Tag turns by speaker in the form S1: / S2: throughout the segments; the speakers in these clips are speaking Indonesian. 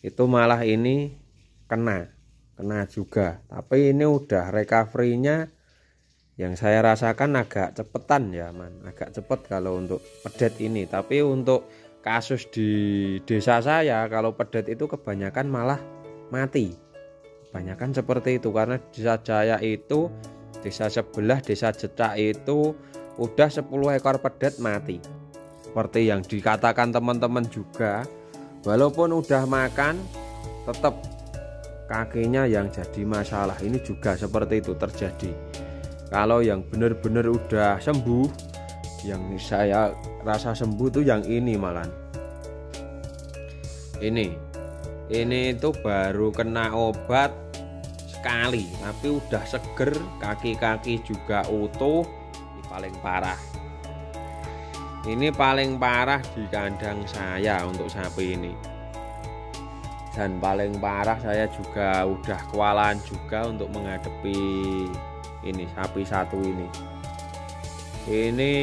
S1: itu malah ini kena juga. Tapi ini udah recovery-nya yang saya rasakan agak cepetan ya man, agak cepet kalau untuk pedet ini. Tapi untuk kasus di desa saya, kalau pedet itu kebanyakan malah mati, kebanyakan seperti itu. Karena desa saya itu, desa sebelah, desa Jecak itu udah 10 ekor pedet mati. Seperti yang dikatakan teman-teman juga, walaupun udah makan tetap kakinya yang jadi masalah. Ini juga seperti itu terjadi. Kalau yang benar-benar udah sembuh, yang saya rasa sembuh tuh yang ini malah. Ini itu baru kena obat sekali, tapi udah seger, kaki-kaki juga utuh. Ini paling parah. Ini paling parah di kandang saya untuk sapi ini. Dan paling parah saya juga udah kewalahan juga untuk menghadapi ini sapi satu ini. Ini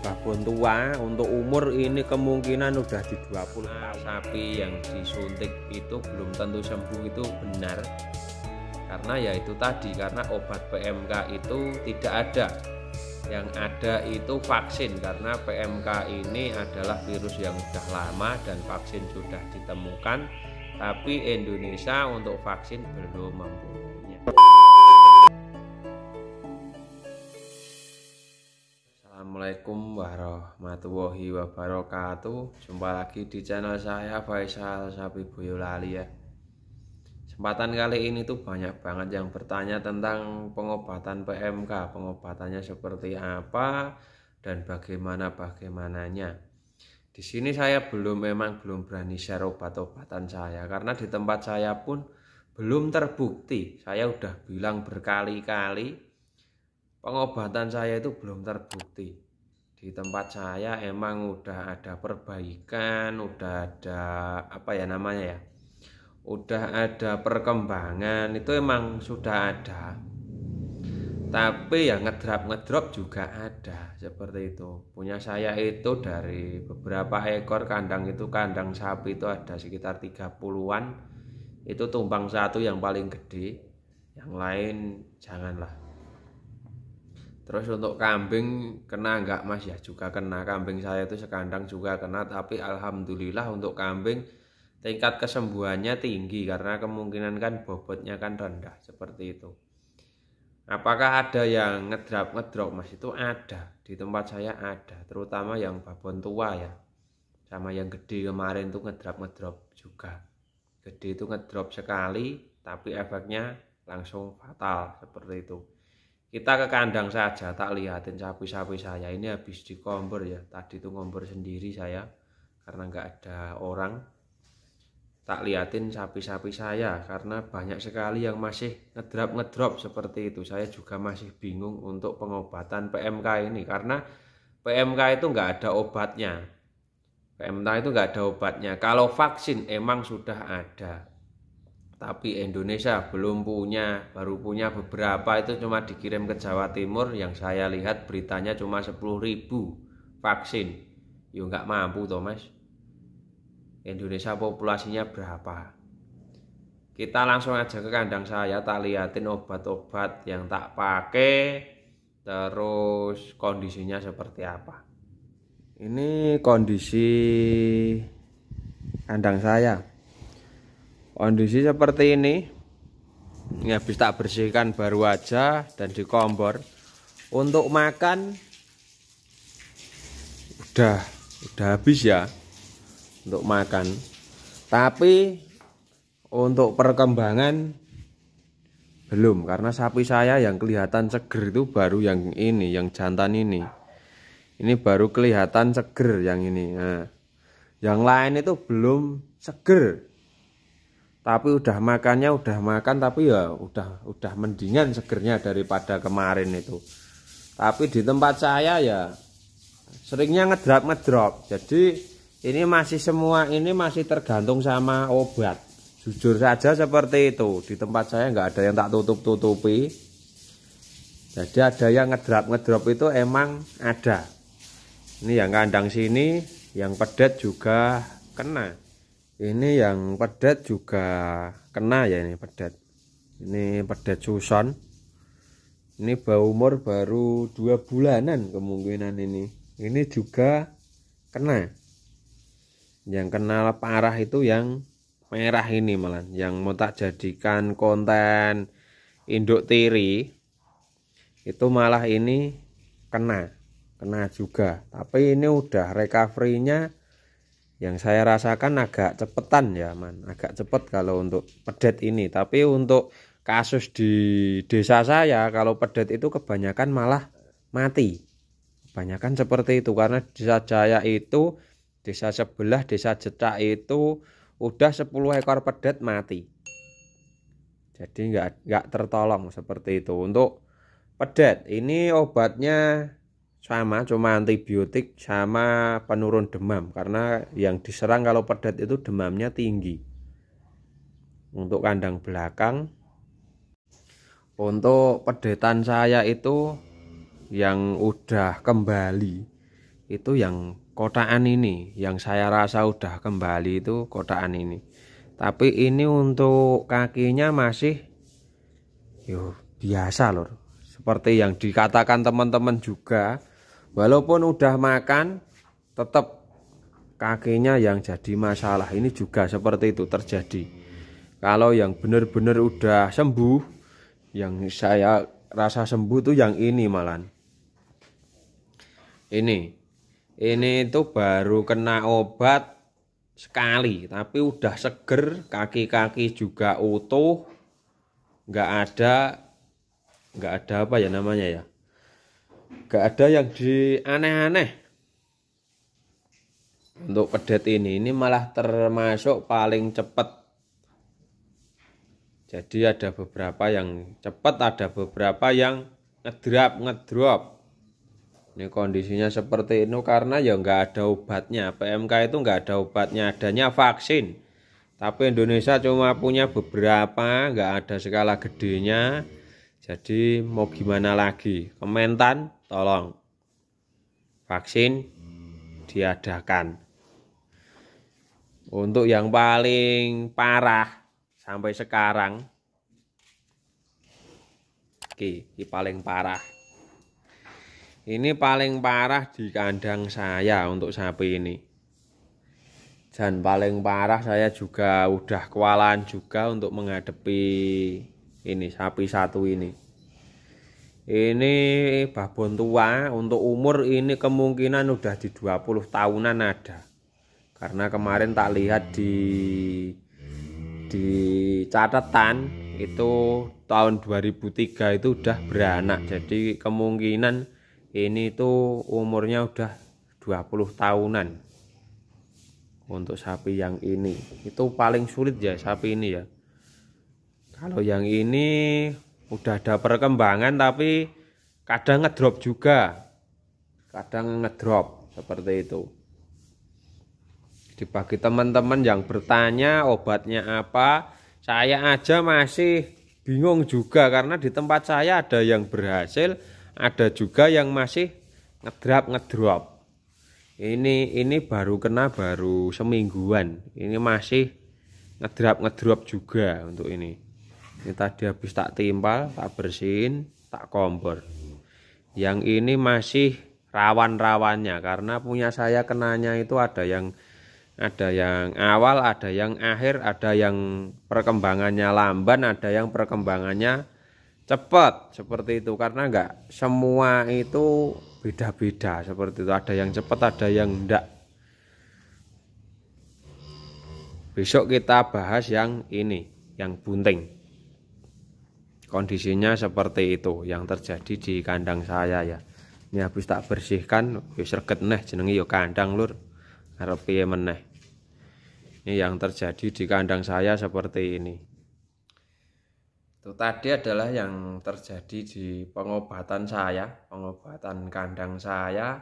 S1: babon tua, untuk umur ini kemungkinan udah di 20. Sapi yang disuntik itu belum tentu sembuh, itu benar. Karena ya itu tadi, karena obat PMK itu tidak ada. Yang ada itu vaksin, karena PMK ini adalah virus yang sudah lama dan vaksin sudah ditemukan, tapi Indonesia untuk vaksin belum mempunyainya. Assalamualaikum warahmatullahi wabarakatuh. Jumpa lagi di channel saya, Faisal Sapi Boyolali ya. Kesempatan kali ini tuh banyak banget yang bertanya tentang pengobatan PMK, pengobatannya seperti apa dan bagaimana-bagaimananya. Di sini saya memang belum berani share obat-obatan saya, karena di tempat saya pun belum terbukti. Saya udah bilang berkali-kali pengobatan saya itu belum terbukti. Di tempat saya emang udah ada perbaikan, udah ada apa ya namanya ya, udah ada perkembangan, itu emang sudah ada. Tapi ya ngedrop juga ada, seperti itu. Punya saya itu dari beberapa ekor kandang, itu kandang sapi itu ada sekitar 30-an. Itu tumbang satu yang paling gede, yang lain janganlah. Terus untuk kambing kena enggak mas? Ya juga kena, kambing saya itu sekandang juga kena. Tapi alhamdulillah untuk kambing tingkat kesembuhannya tinggi, karena kemungkinan kan bobotnya kan rendah, seperti itu. Apakah ada yang ngedrop mas? Itu ada, di tempat saya ada, terutama yang babon tua ya, sama yang gede kemarin tuh ngedrop juga. Gede itu ngedrop sekali, tapi efeknya langsung fatal, seperti itu. Kita ke kandang saja, tak lihatin sapi-sapi saya ini habis dikombor ya. Tadi itu ngombor sendiri saya, karena nggak ada orang. Tak lihatin sapi-sapi saya, karena banyak sekali yang masih ngedrop seperti itu. Saya juga masih bingung untuk pengobatan PMK ini, karena PMK itu nggak ada obatnya. PMK itu nggak ada obatnya. Kalau vaksin emang sudah ada, tapi Indonesia belum punya, baru punya beberapa, itu cuma dikirim ke Jawa Timur. Yang saya lihat beritanya cuma 10.000 vaksin. Yo nggak mampu toh mas. Indonesia populasinya berapa? Kita langsung aja ke kandang saya, tak liatin obat-obat yang tak pakai, terus kondisinya seperti apa. Ini kondisi kandang saya. Kondisi seperti ini habis tak bersihkan baru aja dan dikombor. Untuk makan udah habis ya untuk makan, tapi untuk perkembangan belum, karena sapi saya yang kelihatan seger itu baru yang ini, yang jantan ini baru kelihatan seger yang ini. Nah, yang lain itu belum seger, tapi udah makan, tapi ya udah mendingan segernya daripada kemarin itu. Tapi di tempat saya ya seringnya ngedrop. Jadi ini masih semua ini masih tergantung sama obat. Jujur saja seperti itu. Di tempat saya nggak ada yang tak tutupi. Jadi ada yang ngedrop itu emang ada. Ini yang kandang sini, yang pedet juga kena. Ini yang pedet juga kena ya, ini pedet. Ini pedet Suson. Ini umur baru 2 bulanan kemungkinan ini. Ini juga kena. Yang kena parah itu yang merah ini malah, yang mau tak jadikan konten induk tiri. Itu malah ini kena juga. Tapi ini udah recovery-nya yang saya rasakan agak cepetan ya, agak cepet kalau untuk pedet ini. Tapi untuk kasus di desa saya, kalau pedet itu kebanyakan malah mati. Kebanyakan seperti itu, karena desa saya itu, desa sebelah, desa Jecak itu udah 10 ekor pedet mati. Jadi nggak tertolong seperti itu. Untuk pedet ini obatnya sama, cuma antibiotik sama penurun demam, karena yang diserang kalau pedet itu demamnya tinggi. Untuk kandang belakang, untuk pedetan saya itu yang udah kembali itu yang kotaan ini, yang saya rasa udah kembali itu kotaan ini. Tapi ini untuk kakinya masih biasa lor, seperti yang dikatakan teman-teman juga. Walaupun udah makan, tetap kakinya yang jadi masalah. Ini juga seperti itu terjadi. Kalau yang benar-benar udah sembuh, yang saya rasa sembuh tuh yang ini malah. Ini itu baru kena obat sekali, tapi udah seger, kaki-kaki juga utuh, nggak ada apa ya namanya ya, nggak ada yang di aneh-aneh. Untuk pedet ini malah termasuk paling cepat. Jadi ada beberapa yang cepat, ada beberapa yang ngedrop. Ini kondisinya seperti itu karena ya nggak ada obatnya. PMK itu nggak ada obatnya, adanya vaksin. Tapi Indonesia cuma punya beberapa, nggak ada skala gedenya. Jadi mau gimana lagi? Kementan tolong vaksin diadakan. Untuk yang paling parah sampai sekarang, ini paling parah. Ini paling parah di kandang saya untuk sapi ini. Dan paling parah saya juga udah kewalahan juga untuk menghadapi ini sapi satu ini. Ini babon tua, untuk umur ini kemungkinan udah di 20 tahunan ada. Karena kemarin tak lihat di catatan itu tahun 2003 itu udah beranak. Jadi kemungkinan ini tuh umurnya udah 20 tahunan. Untuk sapi yang ini itu paling sulit ya sapi ini ya. Kalau yang ini udah ada perkembangan tapi kadang ngedrop juga. Kadang ngedrop seperti itu. Jadi bagi teman-teman yang bertanya obatnya apa, saya aja masih bingung juga karena di tempat saya ada yang berhasil, ada juga yang masih ngedrop. Ini baru kena baru semingguan. Ini masih ngedrop juga untuk ini. Ini tadi habis tak timpal, tak bersihin, tak kompor. Yang ini masih rawan-rawannya karena punya saya kenanya itu ada yang awal, ada yang akhir, ada yang perkembangannya lamban, ada yang perkembangannya cepat seperti itu. Karena enggak semua itu beda-beda seperti itu, ada yang cepat, ada yang enggak. Besok kita bahas yang ini, yang bunting. Kondisinya seperti itu yang terjadi di kandang saya ya. Ini habis tak bersihkan, wis reget neh jenenge ya kandang lur. Arep piye meneh. Ini yang terjadi di kandang saya seperti ini. Itu tadi adalah yang terjadi di pengobatan saya, pengobatan kandang saya.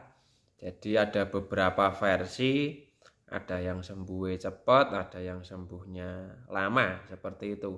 S1: Jadi ada beberapa versi, ada yang sembuhnya cepat, ada yang sembuhnya lama, seperti itu.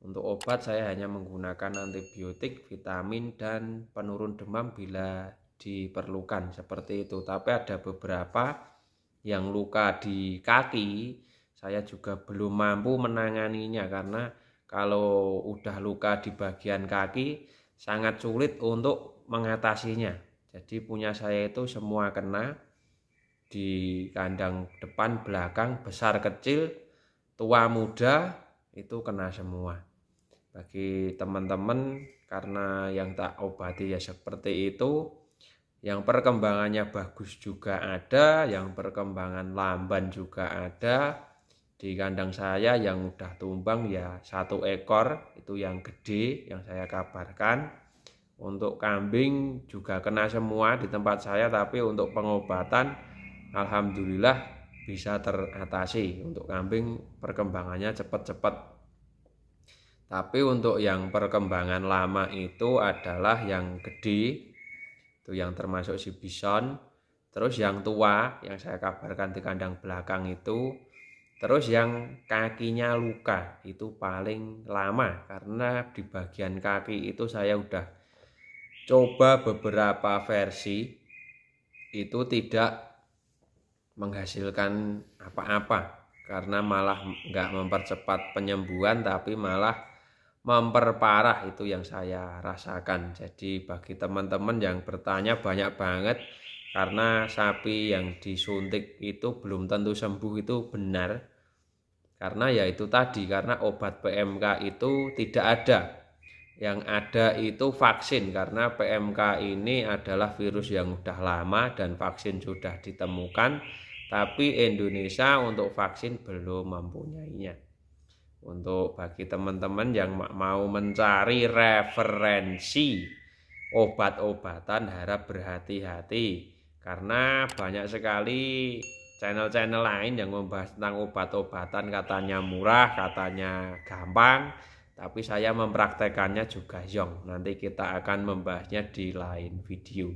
S1: Untuk obat saya hanya menggunakan antibiotik, vitamin, dan penurun demam bila diperlukan, seperti itu. Tapi ada beberapa yang luka di kaki saya juga belum mampu menanganinya karena kalau udah luka di bagian kaki sangat sulit untuk mengatasinya. Jadi punya saya itu semua kena di kandang depan, belakang, besar kecil, tua muda itu kena semua. Bagi teman-teman karena yang tak obati ya seperti itu, yang perkembangannya bagus juga ada, yang perkembangan lamban juga ada. Di kandang saya yang udah tumbang ya 1 ekor, itu yang gede yang saya kabarkan. Untuk kambing juga kena semua di tempat saya, tapi untuk pengobatan alhamdulillah bisa teratasi. Untuk kambing perkembangannya cepat-cepat. Tapi untuk yang perkembangan lama itu adalah yang gede, itu yang termasuk si bison. Terus yang tua yang saya kabarkan di kandang belakang itu. Terus yang kakinya luka itu paling lama karena di bagian kaki itu saya udah coba beberapa versi itu tidak menghasilkan apa-apa karena malah nggak mempercepat penyembuhan tapi malah memperparah, itu yang saya rasakan. Jadi bagi teman-teman yang bertanya banyak banget karena sapi yang disuntik itu belum tentu sembuh, itu benar. Karena ya itu tadi, karena obat PMK itu tidak ada. Yang ada itu vaksin karena PMK ini adalah virus yang sudah lama dan vaksin sudah ditemukan, tapi Indonesia untuk vaksin belum mempunyainya. Untuk bagi teman-teman yang mau mencari referensi obat-obatan harap berhati-hati karena banyak sekali channel-channel lain yang membahas tentang obat-obatan, katanya murah, katanya gampang, tapi saya mempraktekannya juga yong. Nanti kita akan membahasnya di lain video.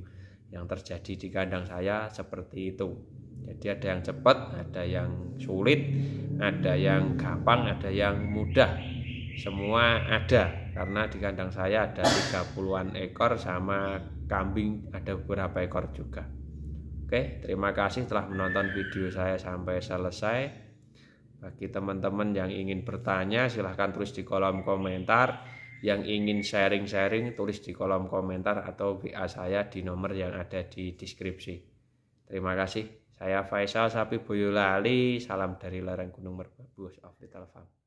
S1: Yang terjadi di kandang saya seperti itu. Jadi ada yang cepat, ada yang sulit, ada yang gampang, ada yang mudah. Semua ada karena di kandang saya ada 30-an ekor sama kambing ada beberapa ekor juga. Oke, terima kasih telah menonton video saya sampai selesai. Bagi teman-teman yang ingin bertanya silahkan tulis di kolom komentar. Yang ingin sharing-sharing tulis di kolom komentar atau WA saya di nomor yang ada di deskripsi. Terima kasih. Saya Faisal Sapi Boyolali, salam dari lereng Gunung Merbabu of Little Farm.